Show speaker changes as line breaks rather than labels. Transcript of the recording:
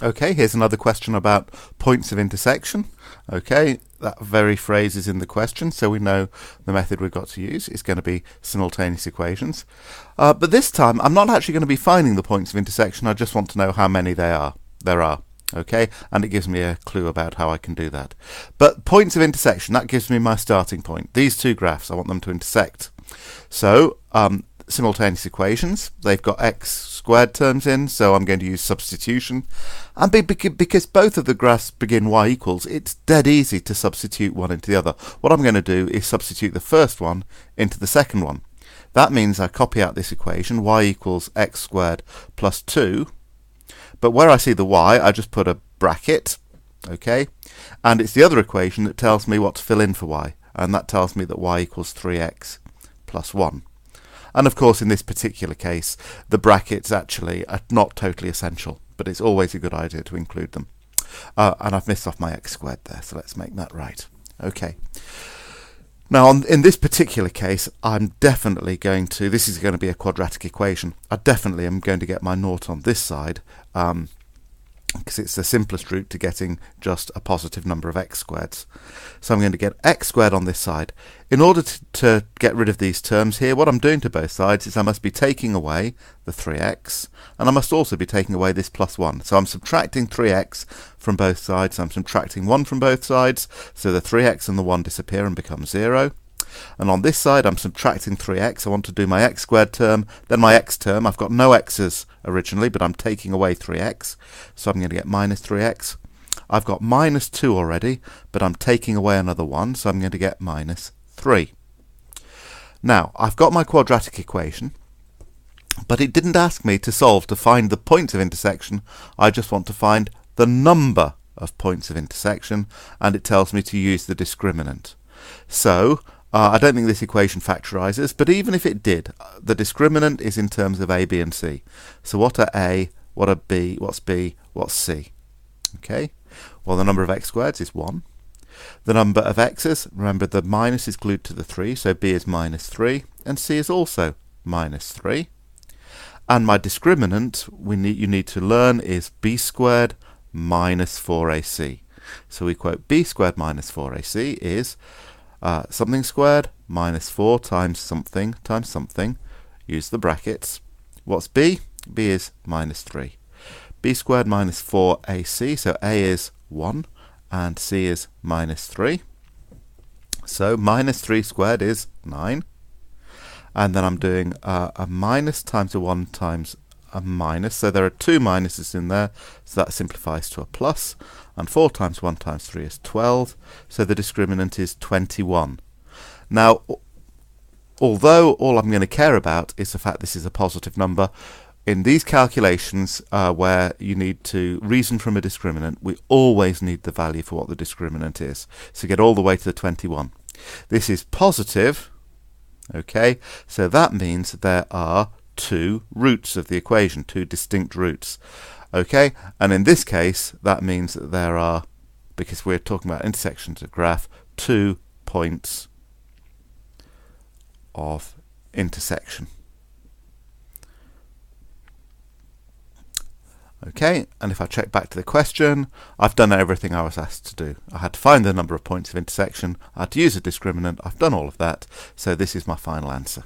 Okay, here's another question about points of intersection. Okay, that very phrase is in the question, so we know the method we've got to use is going to be simultaneous equations. But this time, I'm not actually going to be finding the points of intersection, I just want to know how many there are. Okay, and it gives me a clue about how I can do that. But points of intersection, that gives me my starting point. These two graphs, I want them to intersect. So, simultaneous equations, they've got x squared terms in, so I'm going to use substitution. And because both of the graphs begin y equals, it's dead easy to substitute one into the other. What I'm going to do is substitute the first one into the second one. That means I copy out this equation, y equals x squared plus 2, but where I see the y, I just put a bracket, okay? And it's the other equation that tells me what to fill in for y, and that tells me that y equals 3x plus 1. And of course, in this particular case, the brackets actually are not totally essential, but it's always a good idea to include them. And I've missed off my x squared there, so let's make that right. Okay. Now, in this particular case, I'm definitely going to, this is going to be a quadratic equation. I definitely am going to get my naught on this side, because it's the simplest route to getting just a positive number of x squareds. So I'm going to get x squared on this side. In order to get rid of these terms here, what I'm doing to both sides is I must be taking away the 3x, and I must also be taking away this plus 1. So I'm subtracting 3x from both sides, I'm subtracting 1 from both sides, so the 3x and the 1 disappear and become 0. And on this side, I'm subtracting 3x. I want to do my x squared term, then my x term. I've got no x's originally, but I'm taking away 3x. So I'm going to get minus 3x. I've got minus 2 already, but I'm taking away another 1, so I'm going to get minus 3. Now, I've got my quadratic equation, but it didn't ask me to solve to find the points of intersection. I just want to find the number of points of intersection, and it tells me to use the discriminant. So, I don't think this equation factorizes, but even if it did, the discriminant is in terms of a, b, and c. So what are a, what are b, what's b, what's c? Okay, well the number of x squareds is 1. The number of x's, remember the minus is glued to the 3, so b is minus 3, and c is also minus 3. And my discriminant you need to learn is b squared minus 4ac. So we quote b squared minus 4ac is something squared minus 4 times something, use the brackets. What's b? b is minus 3. b squared minus 4ac, so a is 1 and c is minus 3. So minus 3 squared is 9. And then I'm doing a minus times a 1 times a minus, so there are two minuses in there, so that simplifies to a plus, and 4 times 1 times 3 is 12, so the discriminant is 21. Now, although all I'm going to care about is the fact this is a positive number, in these calculations where you need to reason from a discriminant, we always need the value for what the discriminant is, so get all the way to the 21. This is positive, okay, so that means there are two roots of the equation, two distinct roots. Okay, and in this case, that means that there are, because we're talking about intersections of graph, 2 points of intersection. Okay, and if I check back to the question, I've done everything I was asked to do. I had to find the number of points of intersection, I had to use a discriminant, I've done all of that, so this is my final answer.